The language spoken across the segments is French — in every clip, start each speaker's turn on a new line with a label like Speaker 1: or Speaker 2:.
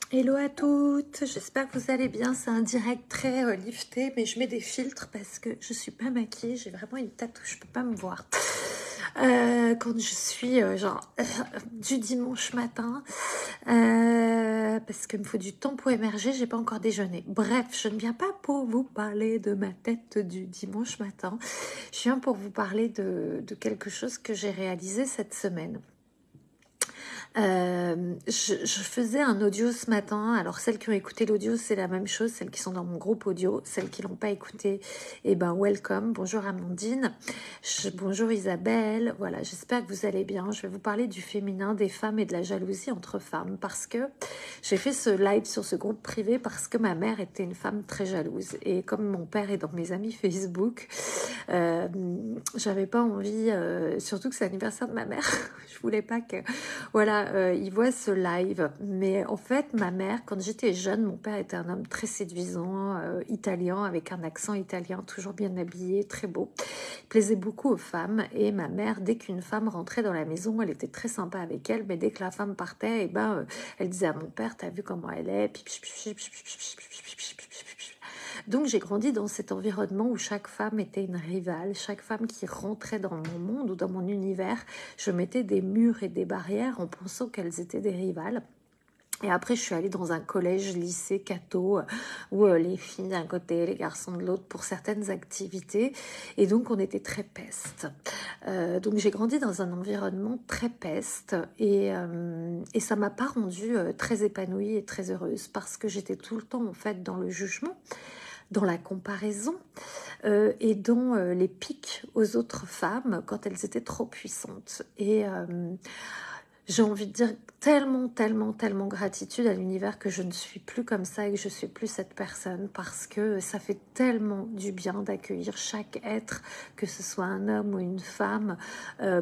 Speaker 1: Hello à toutes, j'espère que vous allez bien. C'est un direct très lifté, mais je mets des filtres parce que je suis pas maquillée. J'ai vraiment une tête où je peux pas me voir. Quand je suis du dimanche matin, parce qu'il me faut du temps pour émerger, j'ai pas encore déjeuné. Bref, je ne viens pas pour vous parler de ma tête du dimanche matin. Je viens pour vous parler de quelque chose que j'ai réalisé cette semaine. Je faisais un audio ce matin. Alors celles qui ont écouté l'audio, c'est la même chose. Celles qui sont dans mon groupe audio, celles qui l'ont pas écouté, eh ben welcome. Bonjour Amandine, bonjour Isabelle. Voilà, j'espère que vous allez bien. Je vais vous parler du féminin, des femmes et de la jalousie entre femmes parce que j'ai fait ce live sur ce groupe privé parce que ma mère était une femme très jalouse et comme mon père est dans mes amis Facebook, j'avais pas envie, surtout que c'est l'anniversaire de ma mère. Je voulais pas que voilà, il voit ce live. Mais en fait, ma mère, quand j'étais jeune, mon père était un homme très séduisant, italien, avec un accent italien, toujours bien habillé, très beau. Il plaisait beaucoup aux femmes. Et ma mère, dès qu'une femme rentrait dans la maison, elle était très sympa avec elle. Mais dès que la femme partait, eh ben, elle disait à mon père, t'as vu comment elle est? Donc j'ai grandi dans cet environnement où chaque femme était une rivale, chaque femme qui rentrait dans mon monde ou dans mon univers, je mettais des murs et des barrières en pensant qu'elles étaient des rivales. Et après, je suis allée dans un collège, lycée, catho, où les filles d'un côté, les garçons de l'autre, pour certaines activités. Et donc, on était très peste. Donc, j'ai grandi dans un environnement très peste. Et ça m'a pas rendue très épanouie et très heureuse parce que j'étais tout le temps, en fait, dans le jugement, dans la comparaison et dans les pics aux autres femmes quand elles étaient trop puissantes. Et j'ai envie de dire tellement gratitude à l'univers que je ne suis plus comme ça et que je suis plus cette personne parce que ça fait tellement du bien d'accueillir chaque être, que ce soit un homme ou une femme,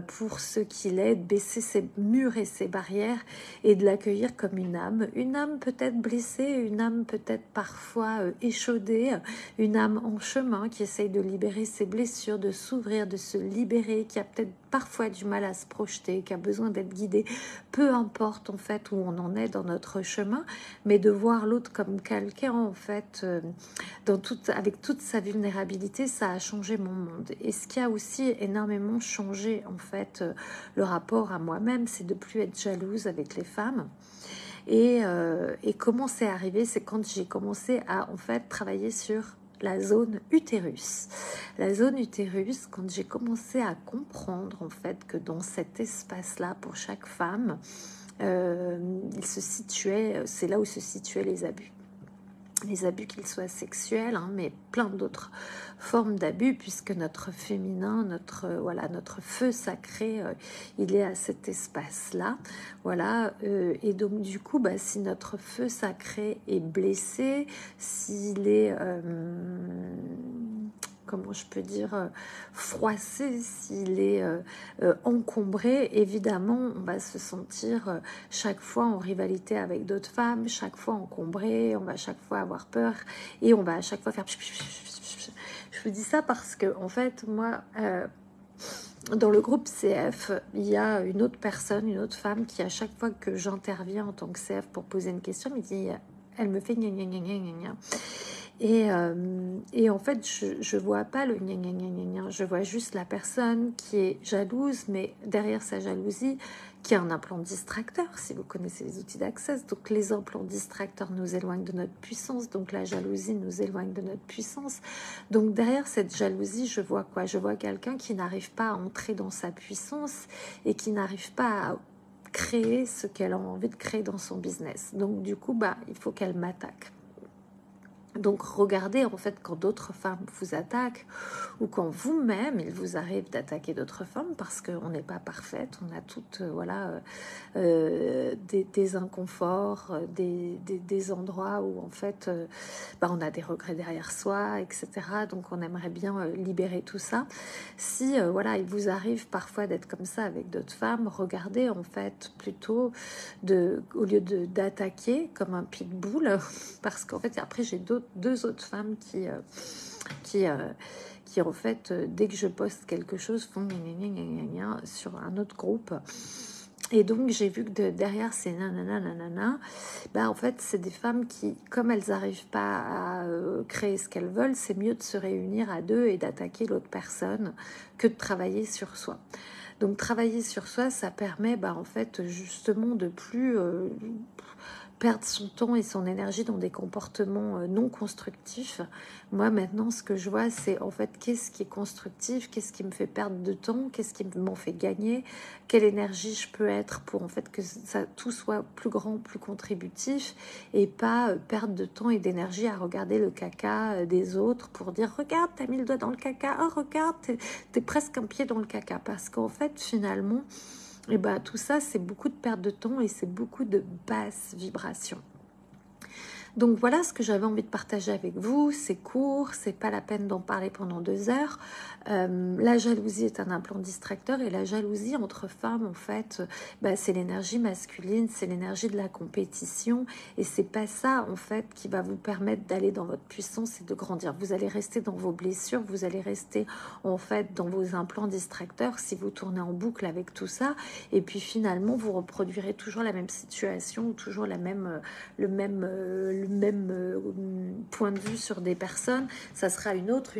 Speaker 1: pour ce qu'il est, de baisser ses murs et ses barrières et de l'accueillir comme une âme peut-être blessée, une âme peut-être parfois échaudée, une âme en chemin qui essaye de libérer ses blessures, de s'ouvrir, de se libérer, qui a peut-être parfois du mal à se projeter, qui a besoin d'être guidée, peu importe en fait où on en est dans notre chemin, mais de voir l'autre comme quelqu'un en fait, avec toute sa vulnérabilité, ça a changé mon monde. Et ce qui a aussi énormément changé en fait le rapport à moi-même, c'est de plus être jalouse avec les femmes. Et comment c'est arrivé, c'est quand j'ai commencé à en fait travailler sur la zone utérus. La zone utérus, quand j'ai commencé à comprendre en fait que dans cet espace-là, pour chaque femme, il se situait, c'est là où se situaient les abus. Les abus qu'ils soient sexuels, hein, mais plein d'autres formes d'abus, puisque notre féminin, notre feu sacré, il est à cet espace-là, voilà. Et donc du coup, si notre feu sacré est blessé, s'il est comment je peux dire, froissé, s'il est encombré, évidemment, on va se sentir chaque fois en rivalité avec d'autres femmes, chaque fois encombré, on va chaque fois avoir peur et on va à chaque fois faire... Je vous dis ça parce que, en fait, moi... dans le groupe CF, il y a une autre personne, une autre femme qui, à chaque fois que j'interviens en tant que CF pour poser une question, me dit, elle me fait gna gna gna gna gna. Et en fait, je vois pas le gna gna gna gna gna. Je vois juste la personne qui est jalouse, mais derrière sa jalousie, qui a un implant distracteur, si vous connaissez les outils d'Access. Donc les implants distracteurs nous éloignent de notre puissance, donc la jalousie nous éloigne de notre puissance. Donc derrière cette jalousie, je vois quoi? Je vois quelqu'un qui n'arrive pas à entrer dans sa puissance et qui n'arrive pas à créer ce qu'elle a envie de créer dans son business. Donc du coup, il faut qu'elle m'attaque. Donc regardez en fait quand d'autres femmes vous attaquent ou quand vous-même il vous arrive d'attaquer d'autres femmes parce qu'on n'est pas parfaite, on a toutes des inconforts, des endroits où en fait on a des regrets derrière soi, etc. Donc on aimerait bien libérer tout ça. Si il vous arrive parfois d'être comme ça avec d'autres femmes, regardez en fait plutôt au lieu d'attaquer comme un pitbull, parce qu'en fait après j'ai deux autres femmes qui en fait dès que je poste quelque chose font gna gna gna gna gna sur un autre groupe Et donc, j'ai vu que derrière ces nanana, bah, en fait, c'est des femmes qui, comme elles n'arrivent pas à créer ce qu'elles veulent, c'est mieux de se réunir à deux et d'attaquer l'autre personne que de travailler sur soi. Donc, travailler sur soi, ça permet, bah, en fait, justement, de plus perdre son temps et son énergie dans des comportements non constructifs. Moi, maintenant, ce que je vois, c'est en fait qu'est-ce qui est constructif, qu'est-ce qui me fait perdre de temps, qu'est-ce qui m'en fait gagner, quelle énergie je peux être pour en fait que ça tout soit plus grand, plus contributif et pas perdre de temps et d'énergie à regarder le caca des autres pour dire regarde, t'as mis le doigt dans le caca, oh regarde, t'es presque un pied dans le caca, parce qu'en fait, finalement, et ben, tout ça, c'est beaucoup de perte de temps et c'est beaucoup de basses vibrations. Donc voilà ce que j'avais envie de partager avec vous. C'est court, c'est pas la peine d'en parler pendant 2 heures. La jalousie est un implant distracteur, et la jalousie entre femmes, en fait, bah, c'est l'énergie masculine, c'est l'énergie de la compétition, et c'est pas ça, en fait, qui va vous permettre d'aller dans votre puissance et de grandir. Vous allez rester dans vos blessures, vous allez rester, en fait, dans vos implants distracteurs si vous tournez en boucle avec tout ça, et puis finalement, vous reproduirez toujours la même situation, toujours le même point de vue sur des personnes. Ça sera une autre.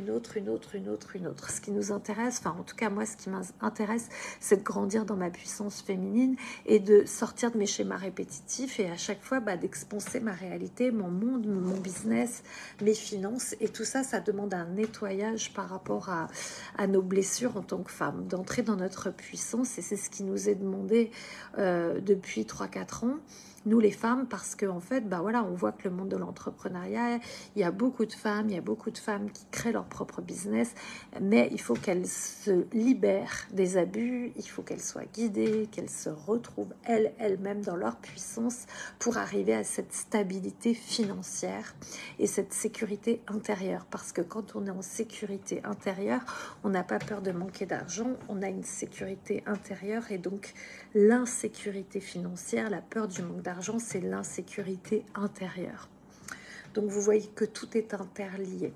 Speaker 1: Ce qui nous intéresse, enfin en tout cas moi, ce qui m'intéresse, c'est de grandir dans ma puissance féminine et de sortir de mes schémas répétitifs, et à chaque fois d'expanser ma réalité, mon monde, mon business, mes finances, et tout ça, ça demande un nettoyage par rapport à nos blessures en tant que femmes, d'entrer dans notre puissance, et c'est ce qui nous est demandé depuis 3-4 ans. Nous les femmes, parce qu'en fait, bah voilà, on voit que le monde de l'entrepreneuriat, il y a beaucoup de femmes qui créent leur propre business, mais il faut qu'elles se libèrent des abus, il faut qu'elles soient guidées, qu'elles se retrouvent elles-mêmes dans leur puissance pour arriver à cette stabilité financière et cette sécurité intérieure. Parce que quand on est en sécurité intérieure, on n'a pas peur de manquer d'argent, on a une sécurité intérieure, et donc l'insécurité financière, la peur du manque d'argent, c'est l'insécurité intérieure. Donc vous voyez que tout est interlié.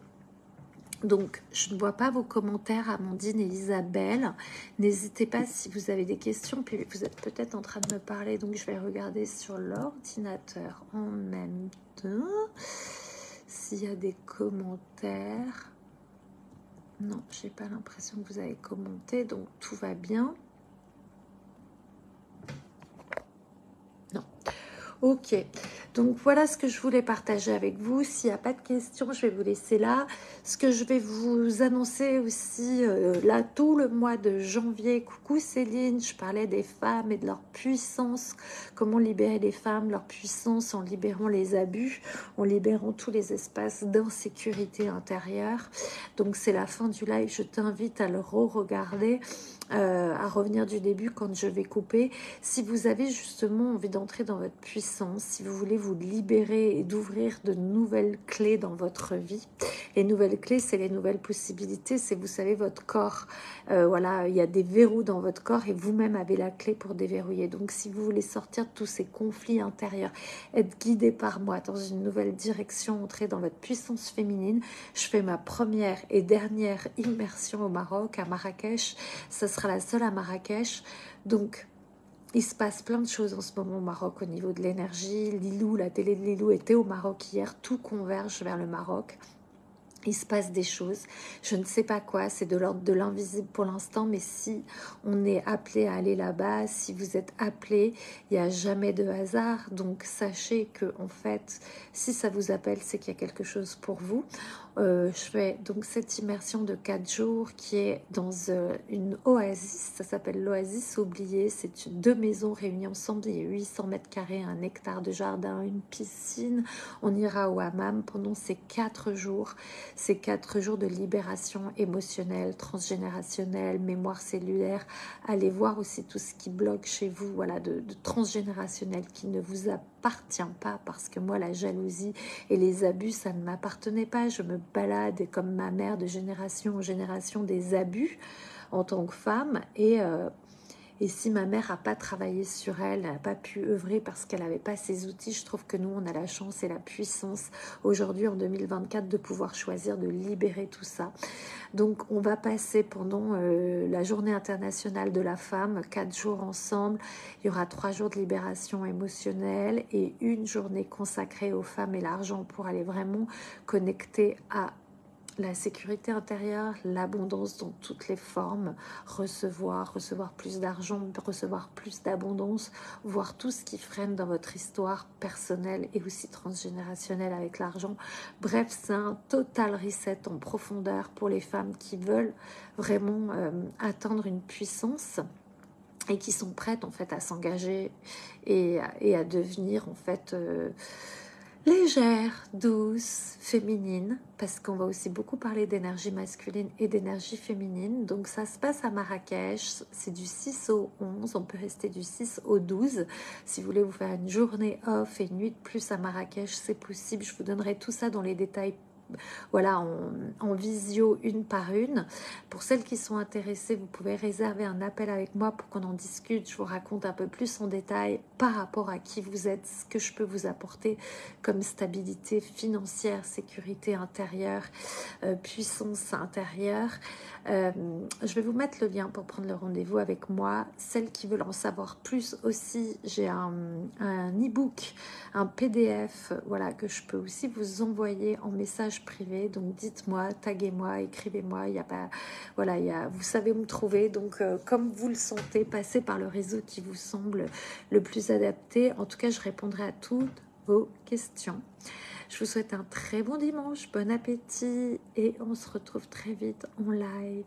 Speaker 1: Donc, je ne vois pas vos commentaires, Amandine et Isabelle. N'hésitez pas si vous avez des questions. Puis vous êtes peut-être en train de me parler, donc je vais regarder sur l'ordinateur en même temps s'il y a des commentaires. Non, j'ai pas l'impression que vous avez commenté, donc tout va bien. Non. Ok, donc voilà ce que je voulais partager avec vous. S'il n'y a pas de questions, je vais vous laisser là. Ce que je vais vous annoncer aussi, là, tout le mois de janvier, coucou Céline, je parlais des femmes et de leur puissance, comment libérer les femmes, leur puissance en libérant les abus, en libérant tous les espaces d'insécurité intérieure. Donc c'est la fin du live, je t'invite à le re-regarder. À revenir du début quand je vais couper. Si vous avez justement envie d'entrer dans votre puissance, si vous voulez vous libérer et d'ouvrir de nouvelles clés dans votre vie, les nouvelles clés, c'est les nouvelles possibilités, c'est, vous savez, votre corps. Voilà, il y a des verrous dans votre corps et vous-même avez la clé pour déverrouiller. Donc si vous voulez sortir de tous ces conflits intérieurs, être guidé par moi dans une nouvelle direction, entrer dans votre puissance féminine, je fais ma première et dernière immersion au Maroc, à Marrakech. Ça sera la seule à Marrakech. Donc il se passe plein de choses en ce moment au Maroc au niveau de l'énergie. Lilou, la télé de Lilou était au Maroc hier, tout converge vers le Maroc. Il se passe des choses, je ne sais pas quoi, c'est de l'ordre de l'invisible pour l'instant, mais si on est appelé à aller là-bas, si vous êtes appelé, il n'y a jamais de hasard. Donc sachez que en fait, si ça vous appelle, c'est qu'il y a quelque chose pour vous. Je fais donc cette immersion de 4 jours qui est dans une oasis, ça s'appelle l'oasis oubliée, c'est 2 maisons réunies ensemble, il y a 800 mètres carrés, un hectare de jardin, une piscine, on ira au hammam pendant ces 4 jours. Ces 4 jours de libération émotionnelle, transgénérationnelle, mémoire cellulaire. Allez voir aussi tout ce qui bloque chez vous, voilà, de transgénérationnel qui ne vous appartient pas, parce que moi, la jalousie et les abus, ça ne m'appartenait pas. Je me balade comme ma mère de génération en génération des abus en tant que femme, Et si ma mère n'a pas travaillé sur elle, n'a pas pu œuvrer parce qu'elle n'avait pas ces outils, je trouve que nous, on a la chance et la puissance aujourd'hui en 2024 de pouvoir choisir de libérer tout ça. Donc on va passer pendant la journée internationale de la femme, 4 jours ensemble. Il y aura 3 jours de libération émotionnelle et une journée consacrée aux femmes et l'argent pour aller vraiment connecter à la sécurité intérieure, l'abondance dans toutes les formes, recevoir plus d'argent, recevoir plus d'abondance, voir tout ce qui freine dans votre histoire personnelle et aussi transgénérationnelle avec l'argent. Bref, c'est un total reset en profondeur pour les femmes qui veulent vraiment atteindre une puissance et qui sont prêtes en fait à s'engager et à devenir en fait légère, douce, féminine, parce qu'on va aussi beaucoup parler d'énergie masculine et d'énergie féminine. Donc ça se passe à Marrakech, c'est du 6 au 11, on peut rester du 6 au 12. Si vous voulez vous faire une journée off et une nuit de plus à Marrakech, c'est possible. Je vous donnerai tout ça dans les détails, voilà, en visio une par une. Pour celles qui sont intéressées, vous pouvez réserver un appel avec moi pour qu'on en discute. Je vous raconte un peu plus en détail par rapport à qui vous êtes, ce que je peux vous apporter comme stabilité financière, sécurité intérieure, puissance intérieure. Je vais vous mettre le lien pour prendre le rendez-vous avec moi. Celles qui veulent en savoir plus aussi, j'ai un e-book, un PDF, voilà, que je peux aussi vous envoyer en message privé. Donc dites-moi, taguez-moi, écrivez-moi. Il y a pas, voilà, vous savez où me trouver. Donc comme vous le sentez, passez par le réseau qui vous semble le plus adapté. En tout cas, je répondrai à toutes vos questions. Je vous souhaite un très bon dimanche, bon appétit et on se retrouve très vite en live.